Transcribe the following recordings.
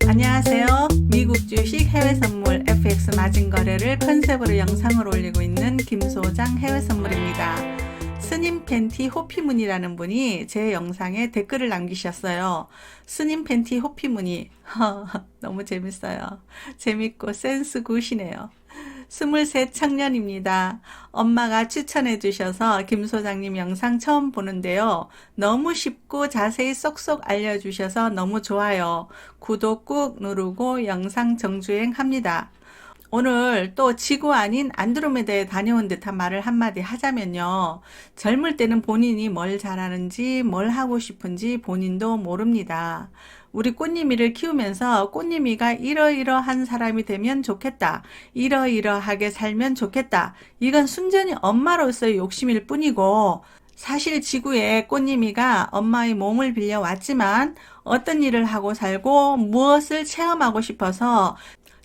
안녕하세요. 미국 주식 해외 선물 FX 마진 거래를 컨셉으로 영상을 올리고 있는 김소장 해외 선물입니다. 스님 팬티 호피무늬라는 분이 제 영상에 댓글을 남기셨어요. 스님 팬티 호피무늬 너무 재밌어요. 재밌고 센스 굿이네요. 23 청년입니다. 엄마가 추천해 주셔서 김 소장님 영상 처음 보는데요. 너무 쉽고 자세히 쏙쏙 알려주셔서 너무 좋아요. 구독 꾹 누르고 영상 정주행 합니다. 오늘 또 지구 아닌 안드로메다에 다녀온 듯한 말을 한마디 하자면요. 젊을 때는 본인이 뭘 잘하는지 뭘 하고 싶은지 본인도 모릅니다. 우리 꽃님이를 키우면서 꽃님이가 이러이러한 사람이 되면 좋겠다. 이러이러하게 살면 좋겠다. 이건 순전히 엄마로서의 욕심일 뿐이고 사실 지구에 꽃님이가 엄마의 몸을 빌려 왔지만 어떤 일을 하고 살고 무엇을 체험하고 싶어서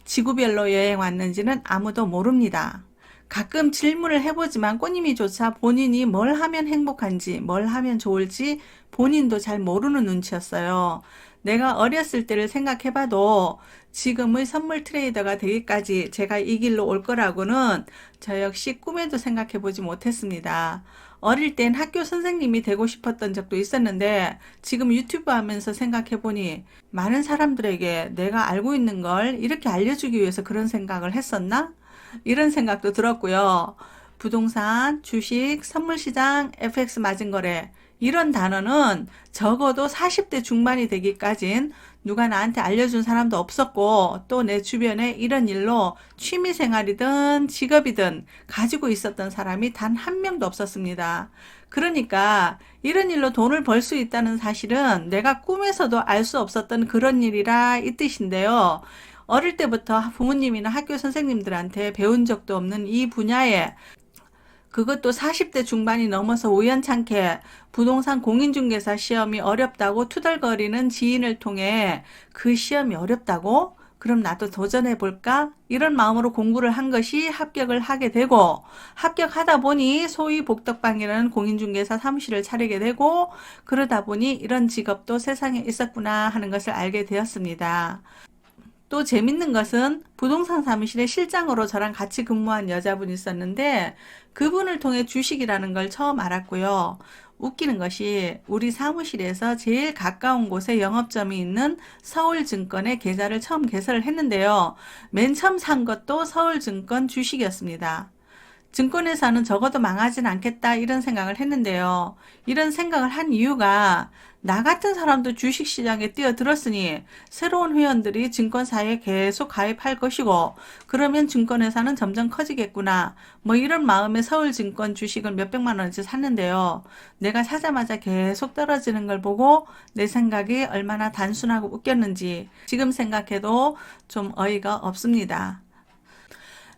지구별로 여행 왔는지는 아무도 모릅니다. 가끔 질문을 해보지만 꽃님이조차 본인이 뭘 하면 행복한지 뭘 하면 좋을지 본인도 잘 모르는 눈치였어요. 내가 어렸을 때를 생각해봐도 지금의 선물 트레이더가 되기까지 제가 이 길로 올 거라고는 저 역시 꿈에도 생각해보지 못했습니다. 어릴 땐 학교 선생님이 되고 싶었던 적도 있었는데 지금 유튜브 하면서 생각해보니 많은 사람들에게 내가 알고 있는 걸 이렇게 알려주기 위해서 그런 생각을 했었나? 이런 생각도 들었고요. 부동산, 주식, 선물시장, FX 마진거래 이런 단어는 적어도 40대 중반이 되기까진 누가 나한테 알려준 사람도 없었고 또 내 주변에 이런 일로 취미생활이든 직업이든 가지고 있었던 사람이 단 한 명도 없었습니다. 그러니까 이런 일로 돈을 벌 수 있다는 사실은 내가 꿈에서도 알 수 없었던 그런 일이라 이 뜻인데요. 어릴 때부터 부모님이나 학교 선생님들한테 배운 적도 없는 이 분야에 그것도 40대 중반이 넘어서 우연찮게 부동산 공인중개사 시험이 어렵다고 투덜거리는 지인을 통해 그 시험이 어렵다고? 그럼 나도 도전해볼까? 이런 마음으로 공부를 한 것이 합격을 하게 되고 합격하다 보니 소위 복덕방이라는 공인중개사 사무실을 차리게 되고 그러다 보니 이런 직업도 세상에 있었구나 하는 것을 알게 되었습니다. 또 재밌는 것은 부동산 사무실의 실장으로 저랑 같이 근무한 여자분이 있었는데 그분을 통해 주식이라는 걸 처음 알았고요. 웃기는 것이 우리 사무실에서 제일 가까운 곳에 영업점이 있는 서울증권에 계좌를 처음 개설을 했는데요. 맨 처음 산 것도 서울증권 주식이었습니다. 증권회사는 적어도 망하진 않겠다 이런 생각을 했는데요. 이런 생각을 한 이유가 나 같은 사람도 주식시장에 뛰어들었으니 새로운 회원들이 증권사에 계속 가입할 것이고 그러면 증권회사는 점점 커지겠구나. 뭐 이런 마음에 서울증권 주식을 몇백만 원어치 샀는데요. 내가 사자마자 계속 떨어지는 걸 보고 내 생각이 얼마나 단순하고 웃겼는지 지금 생각해도 좀 어이가 없습니다.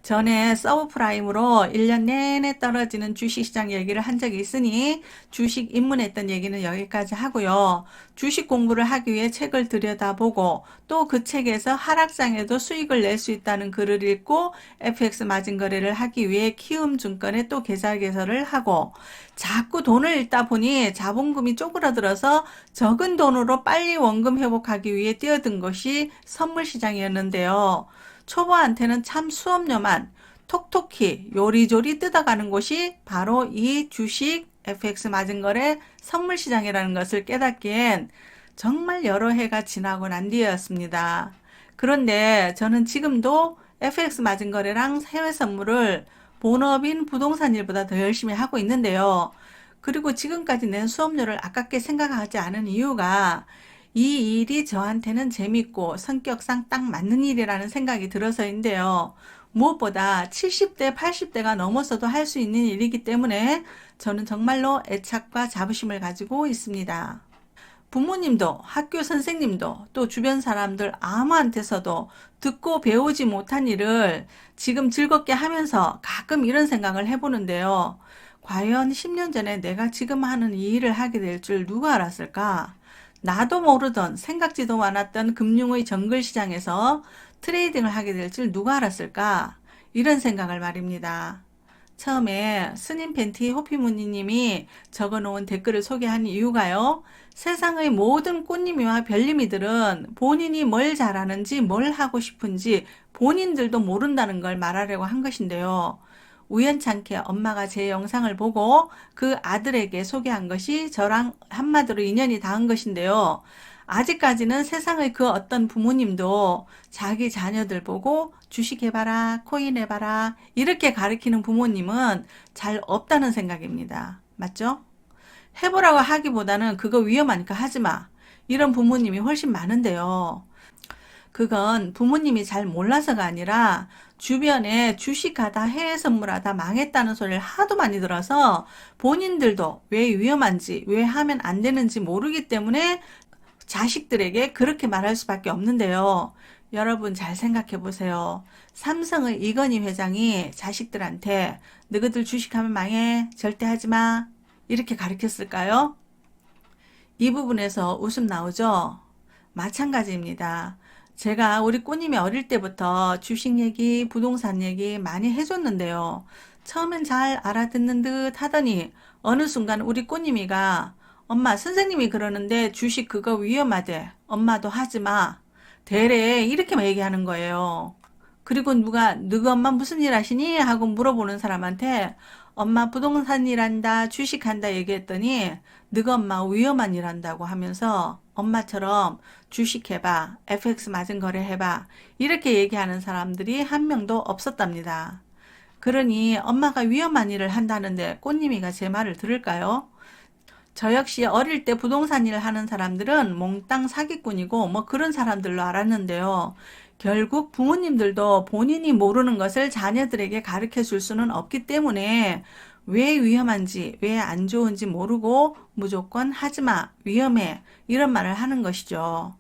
전에 서브프라임으로 1년 내내 떨어지는 주식시장 얘기를 한 적이 있으니 주식 입문했던 얘기는 여기까지 하고요. 주식 공부를 하기 위해 책을 들여다보고 또 그 책에서 하락장에도 수익을 낼 수 있다는 글을 읽고 FX 마진 거래를 하기 위해 키움증권에 또 계좌 개설을 하고 자꾸 돈을 잃다 보니 자본금이 쪼그라들어서 적은 돈으로 빨리 원금 회복하기 위해 뛰어든 것이 선물시장이었는데요. 초보한테는 참 수업료만 톡톡히 요리조리 뜯어가는 곳이 바로 이 주식 FX 마진거래 선물시장이라는 것을 깨닫기엔 정말 여러 해가 지나고 난 뒤였습니다. 그런데 저는 지금도 FX 마진거래랑 해외 선물을 본업인 부동산 일보다 더 열심히 하고 있는데요. 그리고 지금까지 낸 수업료를 아깝게 생각하지 않은 이유가 이 일이 저한테는 재밌고 성격상 딱 맞는 일이라는 생각이 들어서인데요. 무엇보다 70대, 80대가 넘어서도 할 수 있는 일이기 때문에 저는 정말로 애착과 자부심을 가지고 있습니다. 부모님도 학교 선생님도 또 주변 사람들 아무한테서도 듣고 배우지 못한 일을 지금 즐겁게 하면서 가끔 이런 생각을 해보는데요. 과연 10년 전에 내가 지금 하는 이 일을 하게 될 줄 누가 알았을까? 나도 모르던 생각지도 않았던 금융의 정글시장에서 트레이딩을 하게 될 줄 누가 알았을까? 이런 생각을 말입니다. 처음에 스님 팬티 호피무늬님이 적어놓은 댓글을 소개한 이유가요. 세상의 모든 꽃님이와 별님이들은 본인이 뭘 잘하는지 뭘 하고 싶은지 본인들도 모른다는 걸 말하려고 한 것인데요. 우연찮게 엄마가 제 영상을 보고 그 아들에게 소개한 것이 저랑 한마디로 인연이 닿은 것인데요. 아직까지는 세상의 그 어떤 부모님도 자기 자녀들 보고 주식해봐라, 코인 해봐라 이렇게 가르치는 부모님은 잘 없다는 생각입니다. 맞죠? 해보라고 하기보다는 그거 위험하니까 하지마 이런 부모님이 훨씬 많은데요. 그건 부모님이 잘 몰라서가 아니라 주변에 주식하다 해외 선물하다 망했다는 소리를 하도 많이 들어서 본인들도 왜 위험한지 왜 하면 안 되는지 모르기 때문에 자식들에게 그렇게 말할 수밖에 없는데요. 여러분 잘 생각해 보세요. 삼성의 이건희 회장이 자식들한테 너희들 주식하면 망해 절대 하지마 이렇게 가르쳤을까요? 이 부분에서 웃음 나오죠? 마찬가지입니다. 제가 우리 꼬님이 어릴 때부터 주식 얘기, 부동산 얘기 많이 해줬는데요. 처음엔 잘 알아듣는 듯 하더니 어느 순간 우리 꼬님이가 엄마 선생님이 그러는데 주식 그거 위험하대. 엄마도 하지마. 대래 이렇게 얘기하는 거예요. 그리고 누가 너희 엄마 무슨 일 하시니? 하고 물어보는 사람한테 엄마 부동산 일한다 주식한다 얘기했더니 너희 엄마 위험한 일 한다고 하면서 엄마처럼 주식해봐 FX 맞은 거래 해봐 이렇게 얘기하는 사람들이 한 명도 없었답니다. 그러니 엄마가 위험한 일을 한다는데 꽃님이가 제 말을 들을까요? 저 역시 어릴 때 부동산 일을 하는 사람들은 몽땅 사기꾼이고 뭐 그런 사람들로 알았는데요. 결국 부모님들도 본인이 모르는 것을 자녀들에게 가르쳐 줄 수는 없기 때문에 왜 위험한지 왜 안 좋은지 모르고 무조건 하지마 위험해 이런 말을 하는 것이죠.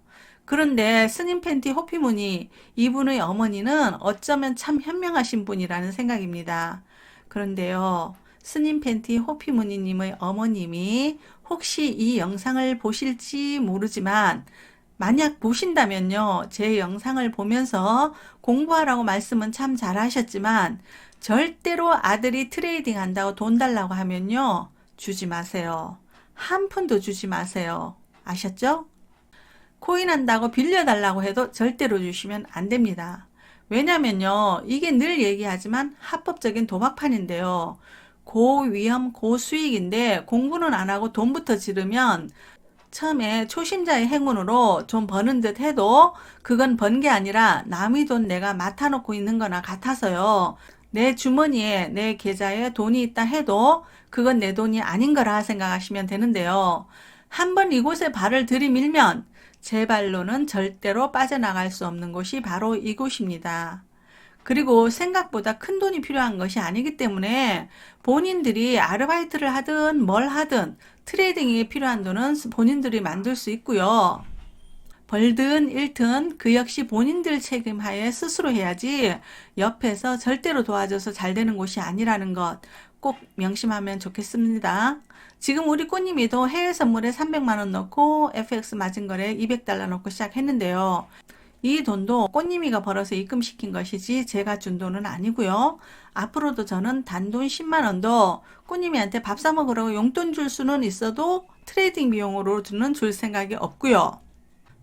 그런데 스님 팬티 호피무늬 이분의 어머니는 어쩌면 참 현명하신 분이라는 생각입니다. 그런데요. 스님 팬티 호피무늬님의 어머님이 혹시 이 영상을 보실지 모르지만 만약 보신다면요. 제 영상을 보면서 공부하라고 말씀은 참 잘하셨지만 절대로 아들이 트레이딩 한다고 돈 달라고 하면요. 주지 마세요. 한 푼도 주지 마세요. 아셨죠? 코인 한다고 빌려달라고 해도 절대로 주시면 안 됩니다. 왜냐면요. 이게 늘 얘기하지만 합법적인 도박판인데요. 고위험 고수익인데 공부는 안 하고 돈부터 지르면 처음에 초심자의 행운으로 좀 버는 듯 해도 그건 번 게 아니라 남의 돈 내가 맡아놓고 있는 거나 같아서요. 내 주머니에 내 계좌에 돈이 있다 해도 그건 내 돈이 아닌 거라 생각하시면 되는데요. 한번 이곳에 발을 들이밀면 제 발로는 절대로 빠져나갈 수 없는 곳이 바로 이곳입니다. 그리고 생각보다 큰 돈이 필요한 것이 아니기 때문에 본인들이 아르바이트를 하든 뭘 하든 트레이딩에 필요한 돈은 본인들이 만들 수 있고요. 벌든 잃든 그 역시 본인들 책임하에 스스로 해야지 옆에서 절대로 도와줘서 잘 되는 곳이 아니라는 것 꼭 명심하면 좋겠습니다. 지금 우리 꽃님이도 해외 선물에 300만 원 넣고 FX 맞은 거래 200달러 넣고 시작했는데요. 이 돈도 꽃님이가 벌어서 입금시킨 것이지 제가 준 돈은 아니고요. 앞으로도 저는 단돈 10만 원도 꽃님이한테 밥 사 먹으라고 용돈 줄 수는 있어도 트레이딩 비용으로는 줄 생각이 없고요.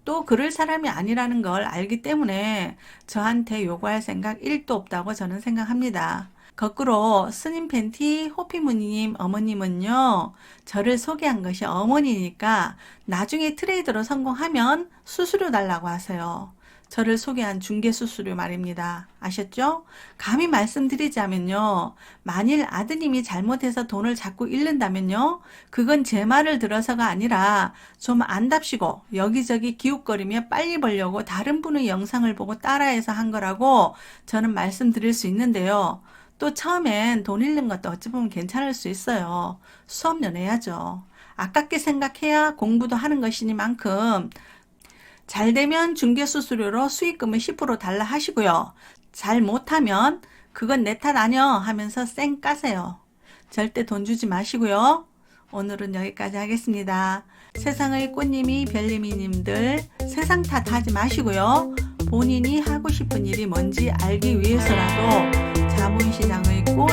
또 그럴 사람이 아니라는 걸 알기 때문에 저한테 요구할 생각 1도 없다고 저는 생각합니다. 거꾸로 스님 팬티 호피무늬님 어머님은요. 저를 소개한 것이 어머니니까 나중에 트레이더로 성공하면 수수료 달라고 하세요. 저를 소개한 중개 수수료 말입니다. 아셨죠? 감히 말씀드리자면요. 만일 아드님이 잘못해서 돈을 자꾸 잃는다면요. 그건 제 말을 들어서가 아니라 좀 안답시고 여기저기 기웃거리며 빨리 벌려고 다른 분의 영상을 보고 따라해서 한 거라고 저는 말씀드릴 수 있는데요. 또 처음엔 돈 잃는 것도 어찌 보면 괜찮을 수 있어요. 수업료 내야죠. 아깝게 생각해야 공부도 하는 것이니만큼 잘 되면 중개수수료로 수익금을 10% 달라 하시고요. 잘 못하면 그건 내 탓 아니여 하면서 쌩 까세요. 절대 돈 주지 마시고요. 오늘은 여기까지 하겠습니다. 세상의 꽃님이 별님이님들 세상 탓하지 마시고요. 본인이 하고 싶은 일이 뭔지 알기 위해서라도 자본시장의 꽃